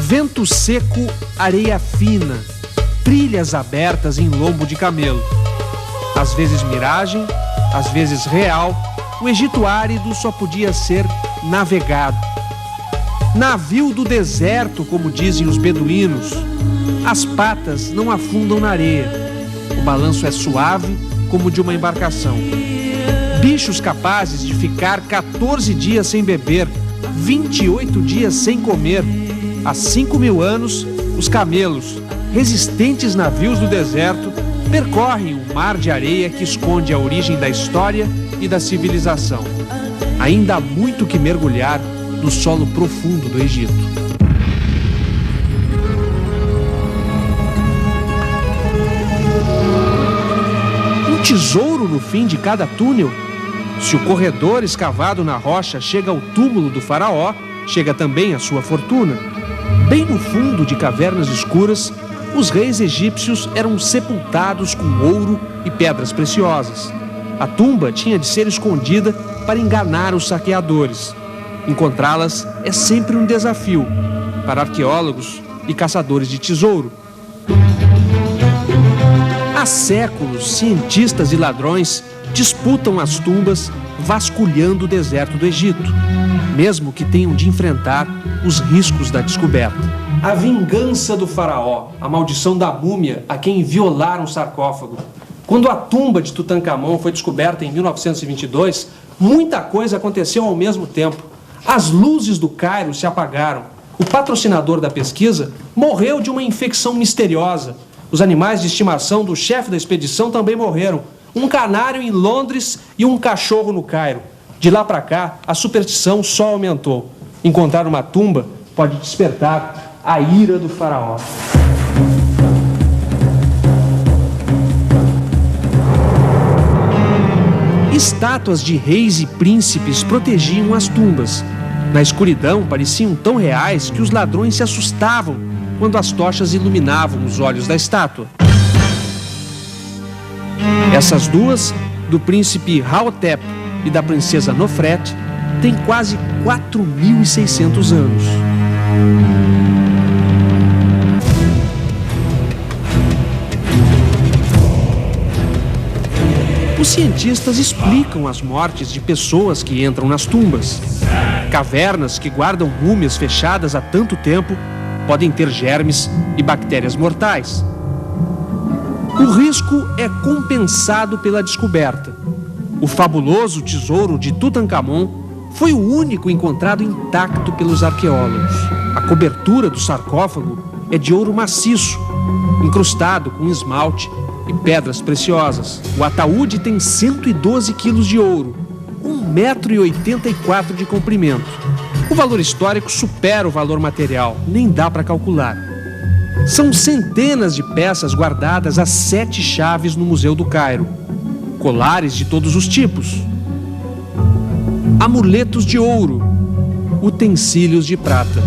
Vento seco, areia fina, trilhas abertas em lombo de camelo. Às vezes miragem, às vezes real, o Egito árido só podia ser navegado. Navio do deserto, como dizem os beduínos. As patas não afundam na areia. O balanço é suave, como de uma embarcação. Bichos capazes de ficar 14 dias sem beber, 28 dias sem comer. Há 5.000 anos, os camelos, resistentes navios do deserto, percorrem o mar de areia que esconde a origem da história e da civilização. Ainda há muito que mergulhar no solo profundo do Egito. Um tesouro no fim de cada túnel? Se o corredor escavado na rocha chega ao túmulo do faraó, chega também a sua fortuna. Bem no fundo de cavernas escuras, os reis egípcios eram sepultados com ouro e pedras preciosas. A tumba tinha de ser escondida para enganar os saqueadores. Encontrá-las é sempre um desafio para arqueólogos e caçadores de tesouro. Há séculos, cientistas e ladrões disputam as tumbas, vasculhando o deserto do Egito, mesmo que tenham de enfrentar os riscos da descoberta. A vingança do faraó, a maldição da múmia a quem violaram o sarcófago. Quando a tumba de Tutancâmon foi descoberta em 1922, muita coisa aconteceu ao mesmo tempo. As luzes do Cairo se apagaram. O patrocinador da pesquisa morreu de uma infecção misteriosa. Os animais de estimação do chefe da expedição também morreram. Um canário em Londres e um cachorro no Cairo. De lá para cá, a superstição só aumentou. Encontrar uma tumba pode despertar a ira do faraó. Estátuas de reis e príncipes protegiam as tumbas. Na escuridão, pareciam tão reais que os ladrões se assustavam quando as tochas iluminavam os olhos da estátua. Essas duas, do príncipe Haotep e da princesa Nofret, têm quase 4.600 anos. Os cientistas explicam as mortes de pessoas que entram nas tumbas. Cavernas que guardam múmias fechadas há tanto tempo podem ter germes e bactérias mortais. O risco é compensado pela descoberta. O fabuloso tesouro de Tutancâmon foi o único encontrado intacto pelos arqueólogos. A cobertura do sarcófago é de ouro maciço, incrustado com esmalte e pedras preciosas. O ataúde tem 112 quilos de ouro, 1,84 m de comprimento. O valor histórico supera o valor material, nem dá para calcular. São centenas de peças guardadas a 7 chaves no Museu do Cairo. Colares de todos os tipos, amuletos de ouro, utensílios de prata.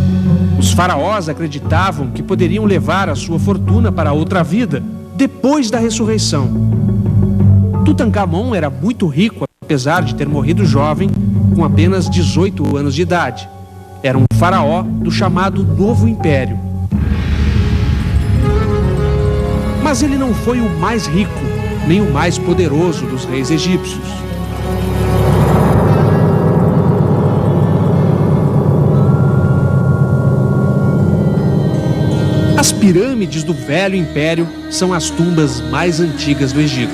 Os faraós acreditavam que poderiam levar a sua fortuna para outra vida, depois da ressurreição. Tutancâmon era muito rico, apesar de ter morrido jovem, com apenas 18 anos de idade. Era um faraó do chamado Novo Império. Mas ele não foi o mais rico, nem o mais poderoso dos reis egípcios. As pirâmides do Velho Império são as tumbas mais antigas do Egito.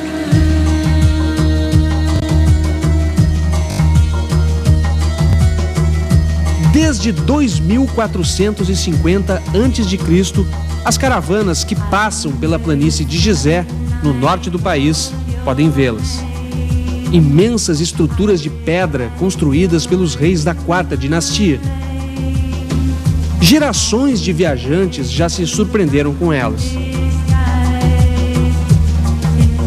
Desde 2450 a.C., as caravanas que passam pela planície de Gizé, no norte do país, podem vê-las. Imensas estruturas de pedra construídas pelos reis da quarta dinastia. Gerações de viajantes já se surpreenderam com elas.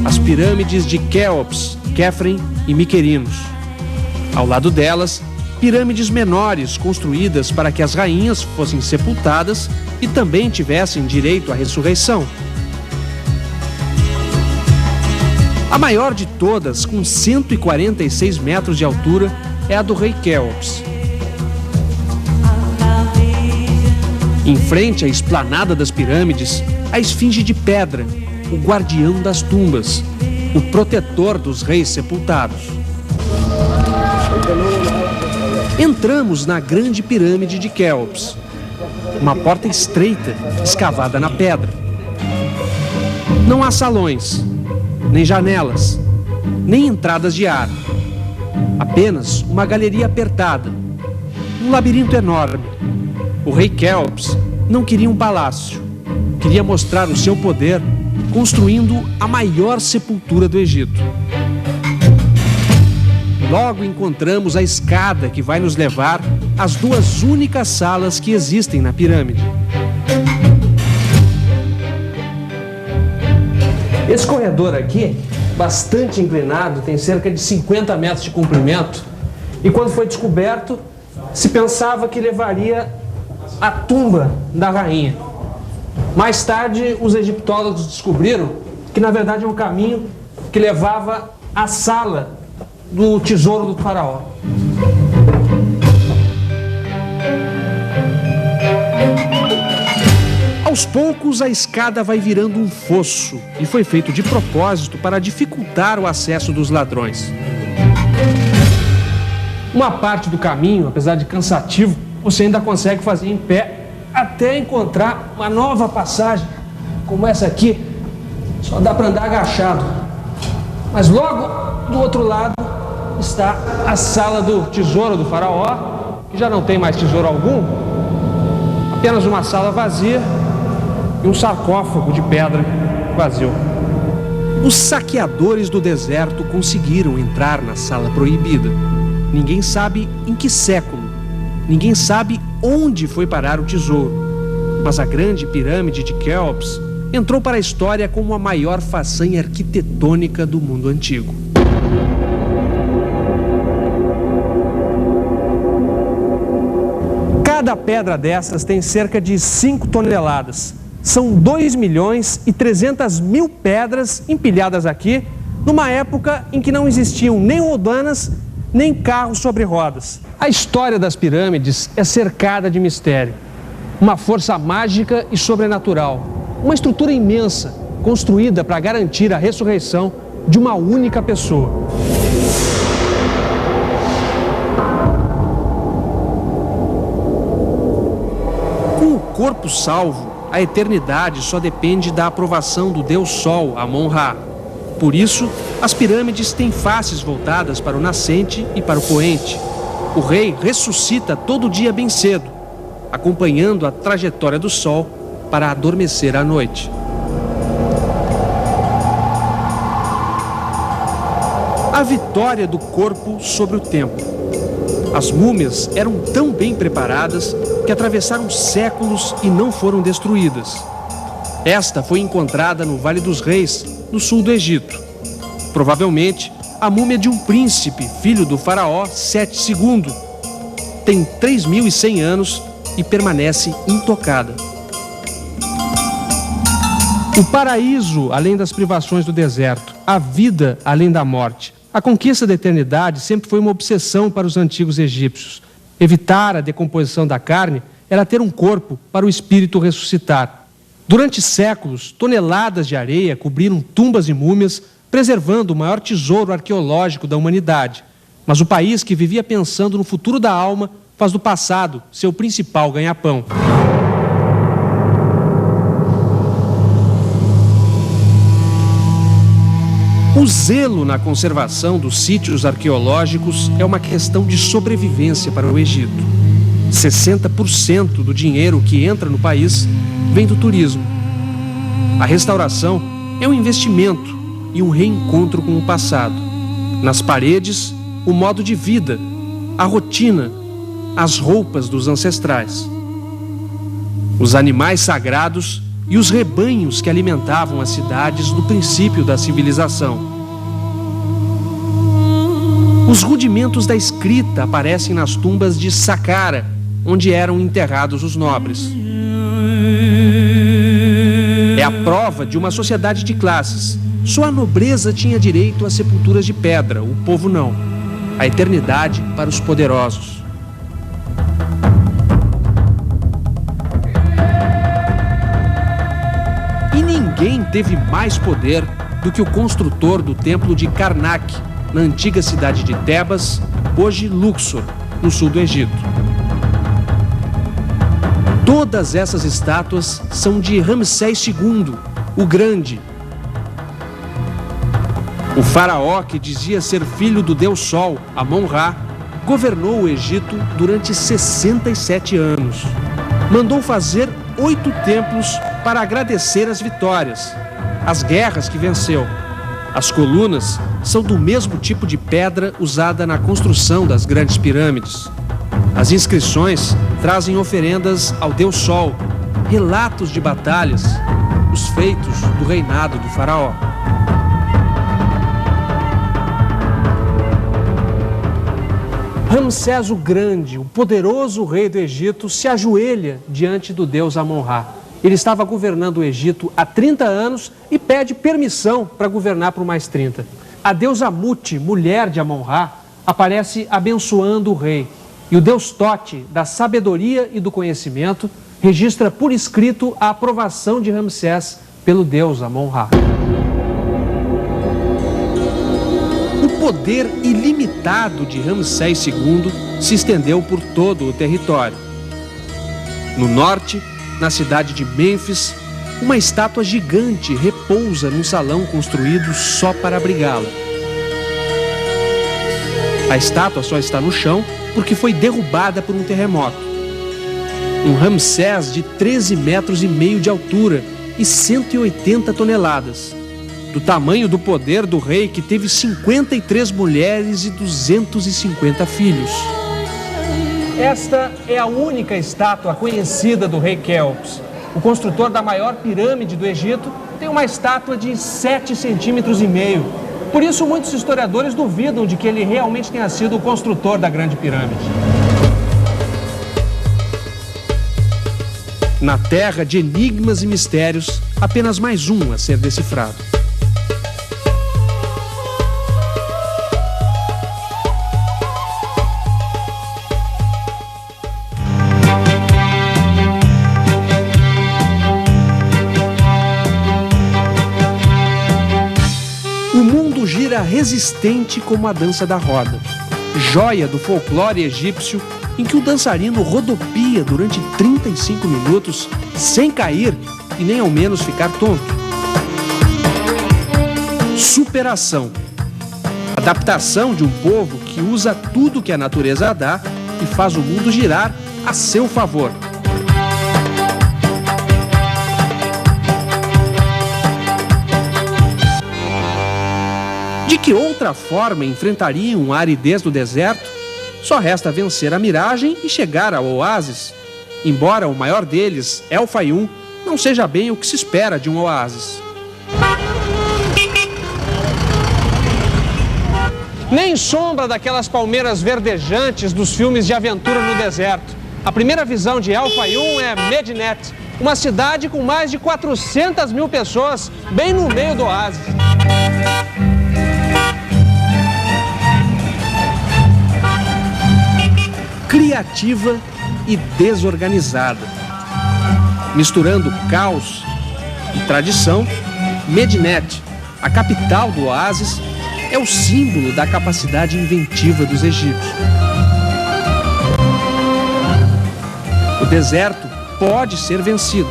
As pirâmides de Quéops, Quéfren e Miquerinos. Ao lado delas, pirâmides menores construídas para que as rainhas fossem sepultadas e também tivessem direito à ressurreição. A maior de todas, com 146 metros de altura, é a do rei Quéops. Em frente à esplanada das pirâmides, a esfinge de pedra, o guardião das tumbas, o protetor dos reis sepultados. Entramos na grande pirâmide de Quéops, uma porta estreita escavada na pedra. Não há salões, nem janelas, nem entradas de ar. Apenas uma galeria apertada, um labirinto enorme. O rei Quéops não queria um palácio, queria mostrar o seu poder construindo a maior sepultura do Egito. Logo encontramos a escada que vai nos levar às duas únicas salas que existem na pirâmide. Esse corredor aqui, bastante inclinado, tem cerca de 50 metros de comprimento, e quando foi descoberto, se pensava que levaria à tumba da rainha. Mais tarde, os egiptólogos descobriram que, na verdade, é um caminho que levava à sala do tesouro do faraó. Aos poucos, a escada vai virando um fosso e foi feito de propósito para dificultar o acesso dos ladrões. Uma parte do caminho, apesar de cansativo, você ainda consegue fazer em pé até encontrar uma nova passagem, como essa aqui. Só dá para andar agachado. Mas logo do outro lado está a sala do tesouro do faraó, que já não tem mais tesouro algum, apenas uma sala vazia e um sarcófago de pedra vazio. Os saqueadores do deserto conseguiram entrar na sala proibida. Ninguém sabe em que século, ninguém sabe onde foi parar o tesouro, mas a grande pirâmide de Quéops entrou para a história como a maior façanha arquitetônica do mundo antigo. Cada pedra dessas tem cerca de 5 toneladas. São 2.300.000 pedras empilhadas aqui, numa época em que não existiam nem rodanas, nem carros sobre rodas. A história das pirâmides é cercada de mistério. Uma força mágica e sobrenatural. Uma estrutura imensa, construída para garantir a ressurreição de uma única pessoa. Com o corpo salvo, a eternidade só depende da aprovação do Deus Sol, Amon-Ra. Por isso, as pirâmides têm faces voltadas para o nascente e para o poente. O rei ressuscita todo dia bem cedo, acompanhando a trajetória do sol para adormecer à noite. A vitória do corpo sobre o tempo. As múmias eram tão bem preparadas que atravessaram séculos e não foram destruídas. Esta foi encontrada no Vale dos Reis, no sul do Egito. Provavelmente, a múmia de um príncipe, filho do faraó Sete II. Tem 3.100 anos e permanece intocada. O paraíso além das privações do deserto, a vida além da morte. A conquista da eternidade sempre foi uma obsessão para os antigos egípcios. Evitar a decomposição da carne era ter um corpo para o espírito ressuscitar. Durante séculos, toneladas de areia cobriram tumbas e múmias, preservando o maior tesouro arqueológico da humanidade. Mas o país que vivia pensando no futuro da alma faz do passado seu principal ganha-pão. O zelo na conservação dos sítios arqueológicos é uma questão de sobrevivência para o Egito. 60% do dinheiro que entra no país vem do turismo. A restauração é um investimento e um reencontro com o passado. Nas paredes, o modo de vida, a rotina, as roupas dos ancestrais. Os animais sagrados e os rebanhos que alimentavam as cidades no princípio da civilização. Os rudimentos da escrita aparecem nas tumbas de Saqqara, onde eram enterrados os nobres. É a prova de uma sociedade de classes. Só a nobreza tinha direito a sepulturas de pedra, o povo não. A eternidade para os poderosos. teve mais poder do que o construtor do templo de Karnak, na antiga cidade de Tebas, hoje Luxor, no sul do Egito. Todas essas estátuas são de Ramsés II, o Grande. O faraó, que dizia ser filho do deus Sol, Amon-Ra, governou o Egito durante 67 anos. Mandou fazer 8 templos para agradecer as vitórias, as guerras que venceu. As colunas são do mesmo tipo de pedra usada na construção das grandes pirâmides. As inscrições trazem oferendas ao deus Sol, relatos de batalhas, os feitos do reinado do faraó. Ramsés o Grande, o poderoso rei do Egito, se ajoelha diante do deus Amon-Ra. Ele estava governando o Egito há 30 anos e pede permissão para governar por mais 30. A deusa Mut, mulher de Amon-Ra, aparece abençoando o rei. E o deus Tote, da sabedoria e do conhecimento, registra por escrito a aprovação de Ramsés pelo deus Amon-Ra. O poder ilimitado de Ramsés II se estendeu por todo o território. No norte, na cidade de Mênfis, uma estátua gigante repousa num salão construído só para abrigá-la. A estátua só está no chão porque foi derrubada por um terremoto. Um Ramsés de 13,5 metros de altura e 180 toneladas. Do tamanho do poder do rei, que teve 53 mulheres e 250 filhos. Esta é a única estátua conhecida do rei Quéops. O construtor da maior pirâmide do Egito tem uma estátua de 7,5 centímetros. Por isso, muitos historiadores duvidam de que ele realmente tenha sido o construtor da Grande Pirâmide. Na terra de enigmas e mistérios, apenas mais um a ser decifrado. Gira resistente como a dança da roda, joia do folclore egípcio, em que o dançarino rodopia durante 35 minutos sem cair e nem ao menos ficar tonto. Superação. Adaptação de um povo que usa tudo que a natureza dá e faz o mundo girar a seu favor. De que outra forma enfrentariam a aridez do deserto? Só resta vencer a miragem e chegar ao oásis. Embora o maior deles, El Faium, não seja bem o que se espera de um oásis. Nem sombra daquelas palmeiras verdejantes dos filmes de aventura no deserto. A primeira visão de El Faium é Medinet, uma cidade com mais de 400 mil pessoas, bem no meio do oásis. Criativa e desorganizada. Misturando caos e tradição, Medinet, a capital do oásis, é o símbolo da capacidade inventiva dos egípcios. O deserto pode ser vencido.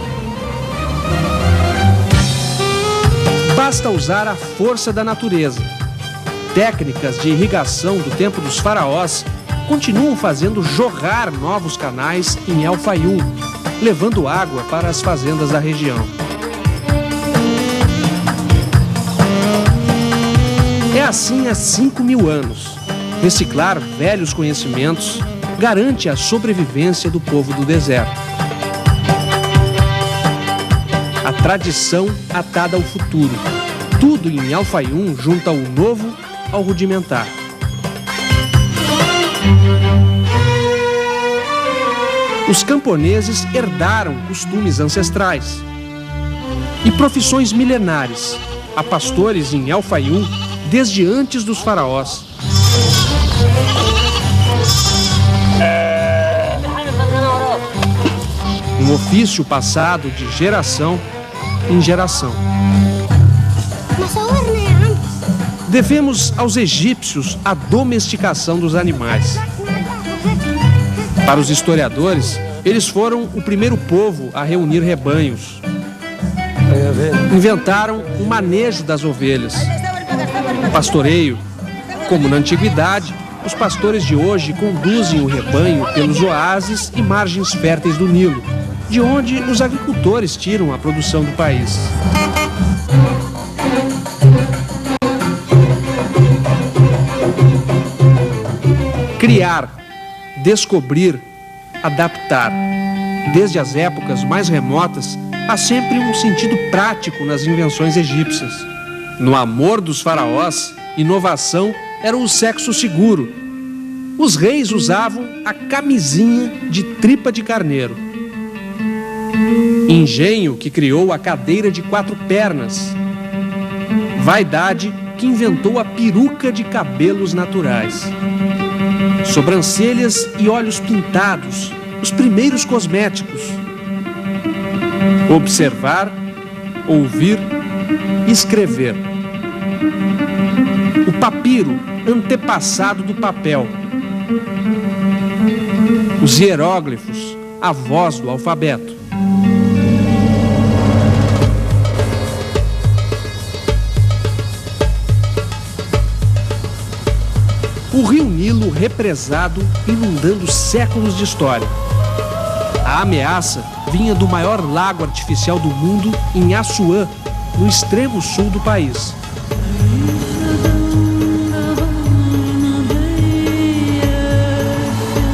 Basta usar a força da natureza. Técnicas de irrigação do tempo dos faraós continuam fazendo jorrar novos canais em El Faium, levando água para as fazendas da região. É assim há 5.000 anos. Reciclar velhos conhecimentos garante a sobrevivência do povo do deserto. A tradição atada ao futuro. Tudo em El Faium junta o novo ao rudimentar. Os camponeses herdaram costumes ancestrais e profissões milenares. Há pastores em El Faium desde antes dos faraós. Um ofício passado de geração em geração. Devemos aos egípcios a domesticação dos animais. Para os historiadores, eles foram o primeiro povo a reunir rebanhos. Inventaram o manejo das ovelhas, o pastoreio. Como na antiguidade, os pastores de hoje conduzem o rebanho pelos oásis e margens férteis do Nilo, de onde os agricultores tiram a produção do país. Criar, descobrir, adaptar. Desde as épocas mais remotas, há sempre um sentido prático nas invenções egípcias. No amor dos faraós, inovação era o sexo seguro. Os reis usavam a camisinha de tripa de carneiro. Engenho que criou a cadeira de 4 pernas. Vaidade que inventou a peruca de cabelos naturais. Sobrancelhas e olhos pintados, os primeiros cosméticos. Observar, ouvir, escrever. O papiro, antepassado do papel. Os hieróglifos, a voz do alfabeto. O rio Nilo represado, inundando séculos de história. A ameaça vinha do maior lago artificial do mundo, em Assuã, no extremo sul do país.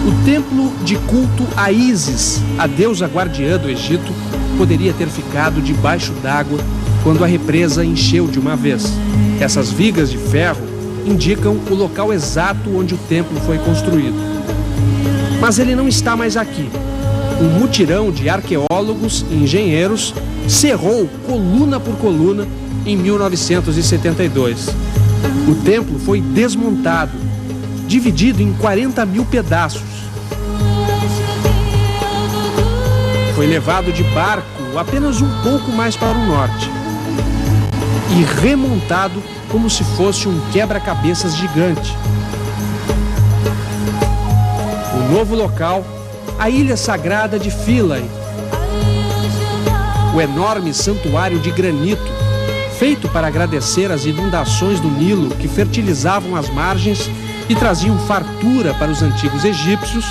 O templo de culto a Ísis, a deusa guardiã do Egito, poderia ter ficado debaixo d'água quando a represa encheu de uma vez. Essas vigas de ferro indicam o local exato onde o templo foi construído. Mas ele não está mais aqui. Um mutirão de arqueólogos e engenheiros cerrou coluna por coluna em 1972. O templo foi desmontado, dividido em 40 mil pedaços. Foi levado de barco apenas um pouco mais para o norte e remontado como se fosse um quebra-cabeças gigante. O novo local, a ilha sagrada de Philae, o enorme santuário de granito, feito para agradecer as inundações do Nilo que fertilizavam as margens e traziam fartura para os antigos egípcios,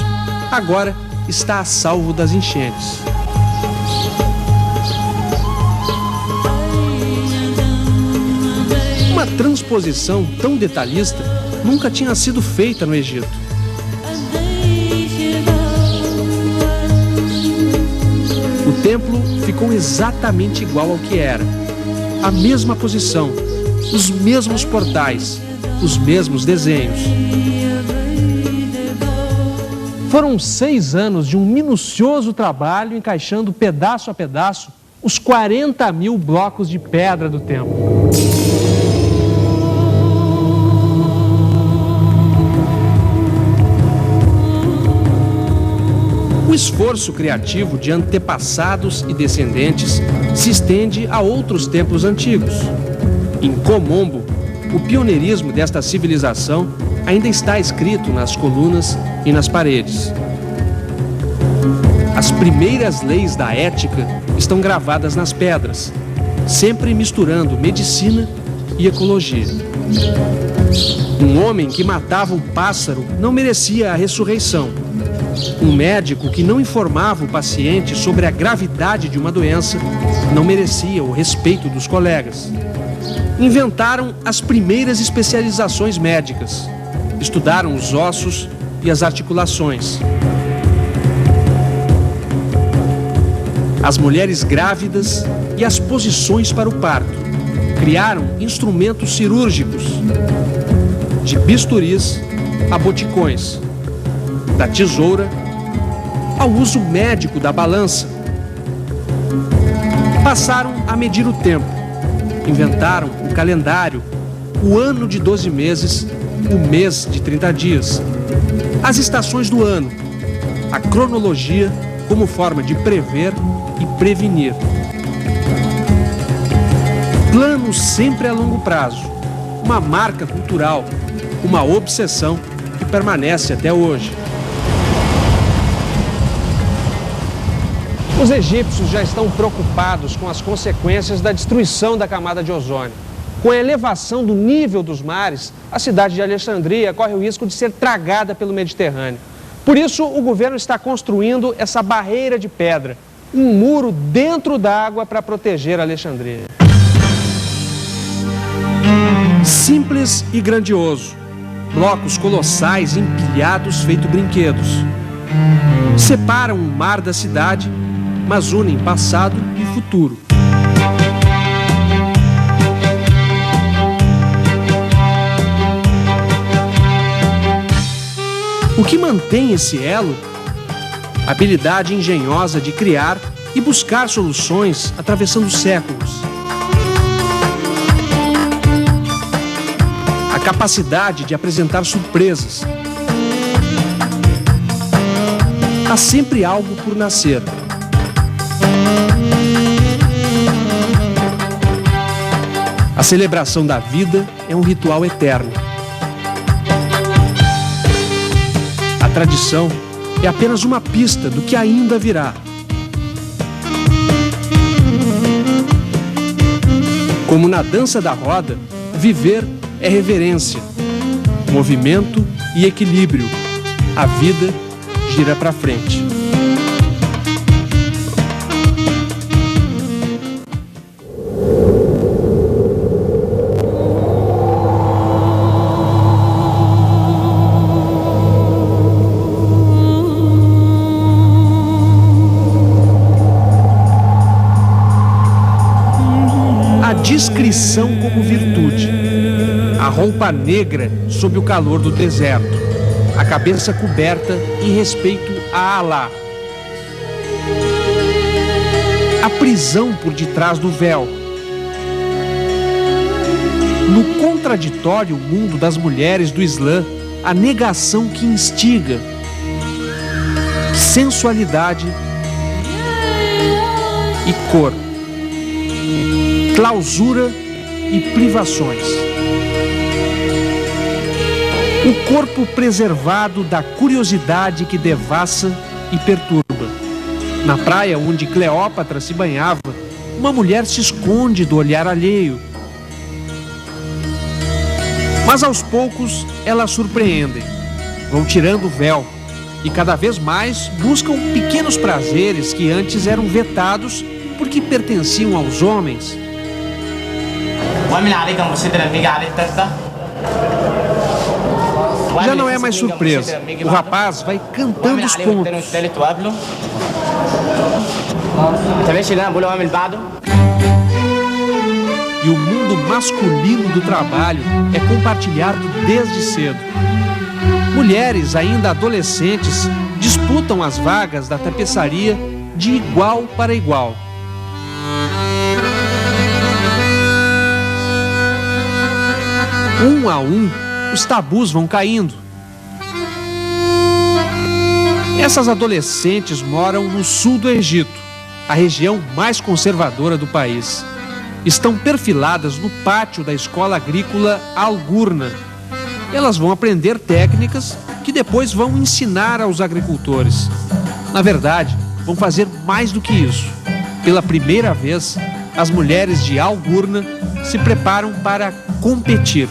agora está a salvo das enchentes. Uma transposição tão detalhista nunca tinha sido feita no Egito. O templo ficou exatamente igual ao que era. A mesma posição, os mesmos portais, os mesmos desenhos. Foram 6 anos de um minucioso trabalho encaixando pedaço a pedaço os 40 mil blocos de pedra do templo. O esforço criativo de antepassados e descendentes se estende a outros templos antigos. Em Komombo, o pioneirismo desta civilização ainda está escrito nas colunas e nas paredes. As primeiras leis da ética estão gravadas nas pedras, sempre misturando medicina e ecologia. Um homem que matava um pássaro não merecia a ressurreição. Um médico que não informava o paciente sobre a gravidade de uma doença não merecia o respeito dos colegas. Inventaram as primeiras especializações médicas. Estudaram os ossos e as articulações. As mulheres grávidas e as posições para o parto. Criaram instrumentos cirúrgicos, de bisturis a boticões, da tesoura ao uso médico da balança. Passaram a medir o tempo. Inventaram o calendário, o ano de 12 meses, o mês de 30 dias, as estações do ano, a cronologia como forma de prever e prevenir. Planos sempre a longo prazo, uma marca cultural, uma obsessão que permanece até hoje. Os egípcios já estão preocupados com as consequências da destruição da camada de ozônio. Com a elevação do nível dos mares, a cidade de Alexandria corre o risco de ser tragada pelo Mediterrâneo. Por isso, o governo está construindo essa barreira de pedra, um muro dentro d'água para proteger Alexandria. Simples e grandioso, blocos colossais empilhados feito brinquedos. Separam o mar da cidade, mas unem passado e futuro. O que mantém esse elo? A habilidade engenhosa de criar e buscar soluções atravessando séculos. A capacidade de apresentar surpresas. Há sempre algo por nascer. A celebração da vida é um ritual eterno. A tradição é apenas uma pista do que ainda virá. Como na dança da roda, viver é reverência, movimento e equilíbrio. A vida gira para frente. Discrição como virtude, a roupa negra sob o calor do deserto, a cabeça coberta em respeito a Alá, a prisão por detrás do véu, no contraditório mundo das mulheres do Islã, a negação que instiga, sensualidade e cor. Clausura e privações. O corpo preservado da curiosidade que devassa e perturba. Na praia onde Cleópatra se banhava, uma mulher se esconde do olhar alheio. Mas aos poucos elas surpreendem, vão tirando o véu e cada vez mais buscam pequenos prazeres que antes eram vetados porque pertenciam aos homens. Já não é mais surpresa. O rapaz vai cantando os pontos. E o mundo masculino do trabalho é compartilhado desde cedo. Mulheres, ainda adolescentes, disputam as vagas da tapeçaria de igual para igual. Um a um, os tabus vão caindo. Essas adolescentes moram no sul do Egito, a região mais conservadora do país. Estão perfiladas no pátio da escola agrícola Al-Ghurna. Elas vão aprender técnicas que depois vão ensinar aos agricultores. Na verdade, vão fazer mais do que isso. Pela primeira vez, as mulheres de Al-Ghurna se preparam para competir.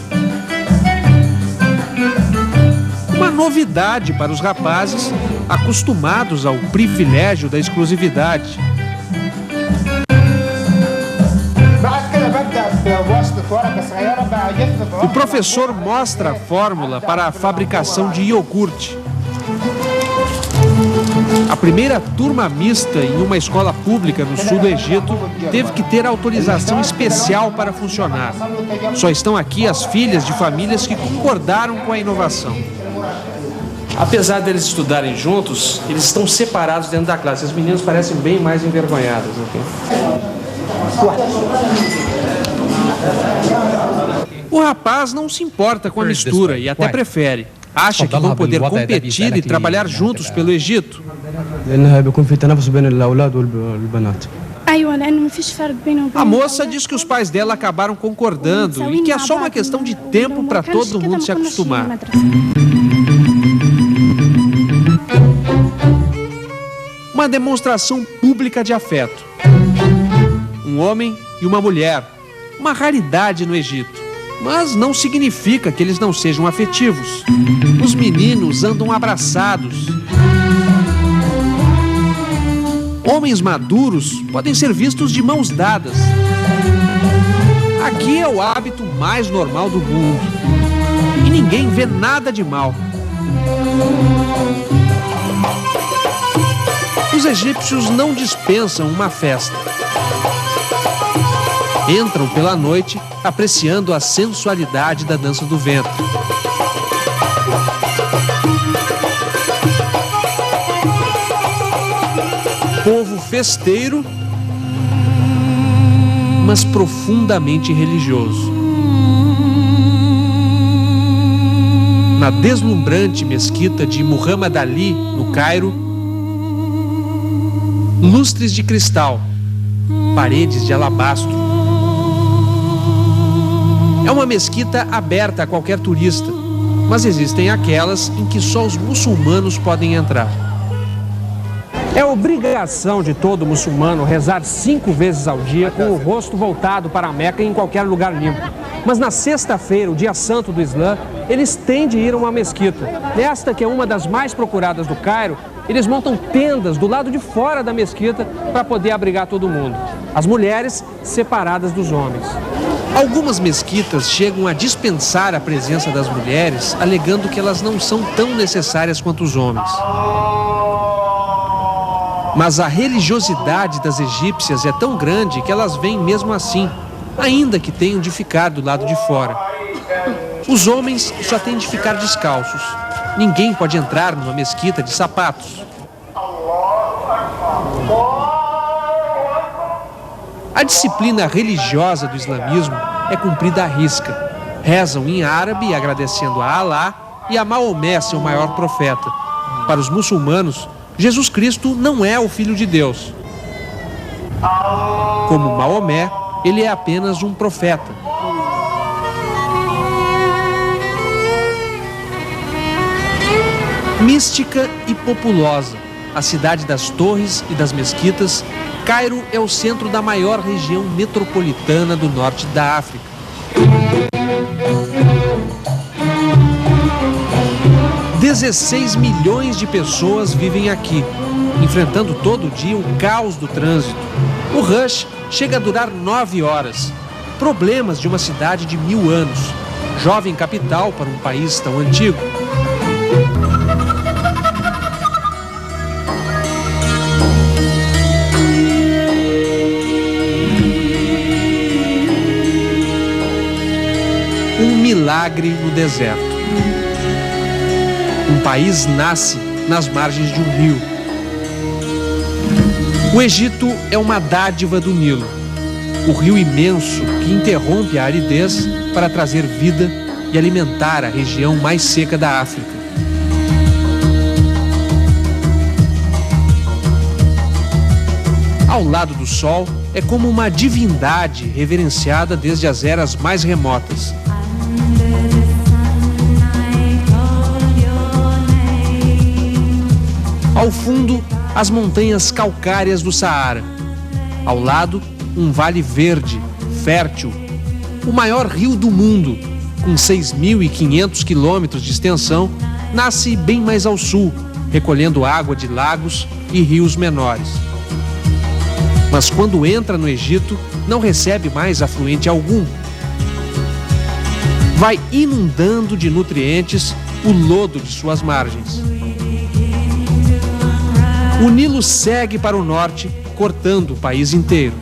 Uma novidade para os rapazes acostumados ao privilégio da exclusividade. O professor mostra a fórmula para a fabricação de iogurte. A primeira turma mista em uma escola pública no sul do Egito teve que ter autorização especial para funcionar. Só estão aqui as filhas de famílias que concordaram com a inovação. Apesar deles estudarem juntos, eles estão separados dentro da classe. As meninas parecem bem mais envergonhadas aqui. O rapaz não se importa com a mistura e até prefere. Acha que vão poder competir e trabalhar juntos pelo Egito. A moça diz que os pais dela acabaram concordando e que é só uma questão de tempo para todo mundo se acostumar. Uma demonstração pública de afeto. Um homem e uma mulher. Uma raridade no Egito. Mas não significa que eles não sejam afetivos. Os meninos andam abraçados. Homens maduros podem ser vistos de mãos dadas. Aqui é o hábito mais normal do mundo. E ninguém vê nada de mal. Os egípcios não dispensam uma festa. Entram pela noite apreciando a sensualidade da dança do ventre. Povo festeiro, mas profundamente religioso. Na deslumbrante mesquita de Muhammad Ali, no Cairo, lustres de cristal, paredes de alabastro. É uma mesquita aberta a qualquer turista, mas existem aquelas em que só os muçulmanos podem entrar. É obrigação de todo muçulmano rezar 5 vezes ao dia com o rosto voltado para a Meca em qualquer lugar limpo. Mas na sexta-feira, o dia santo do Islã, eles têm de ir a uma mesquita. Nesta, que é uma das mais procuradas do Cairo, eles montam tendas do lado de fora da mesquita para poder abrigar todo mundo. As mulheres separadas dos homens. Algumas mesquitas chegam a dispensar a presença das mulheres, alegando que elas não são tão necessárias quanto os homens. Mas a religiosidade das egípcias é tão grande que elas vêm mesmo assim, ainda que tenham de ficar do lado de fora. Os homens só têm de ficar descalços. Ninguém pode entrar numa mesquita de sapatos. A disciplina religiosa do islamismo é cumprida à risca. Rezam em árabe agradecendo a Alá e a Maomé, seu maior profeta. Para os muçulmanos, Jesus Cristo não é o Filho de Deus. Como Maomé, ele é apenas um profeta. Mística e populosa, a cidade das torres e das mesquitas, Cairo é o centro da maior região metropolitana do norte da África. "16 milhões de pessoas vivem aqui, enfrentando todo dia o caos do trânsito. O rush chega a durar 9 horas. Problemas de uma cidade de 1000 anos. Jovem capital para um país tão antigo. Um milagre no deserto. Um país nasce nas margens de um rio. O Egito é uma dádiva do Nilo, o rio imenso que interrompe a aridez para trazer vida e alimentar a região mais seca da África. Ao lado do sol, é como uma divindade reverenciada desde as eras mais remotas. Ao fundo, as montanhas calcárias do Saara. Ao lado, um vale verde, fértil. O maior rio do mundo, com 6.500 quilômetros de extensão, nasce bem mais ao sul, recolhendo água de lagos e rios menores. Mas quando entra no Egito, não recebe mais afluente algum. Vai inundando de nutrientes o lodo de suas margens. O Nilo segue para o norte, cortando o país inteiro.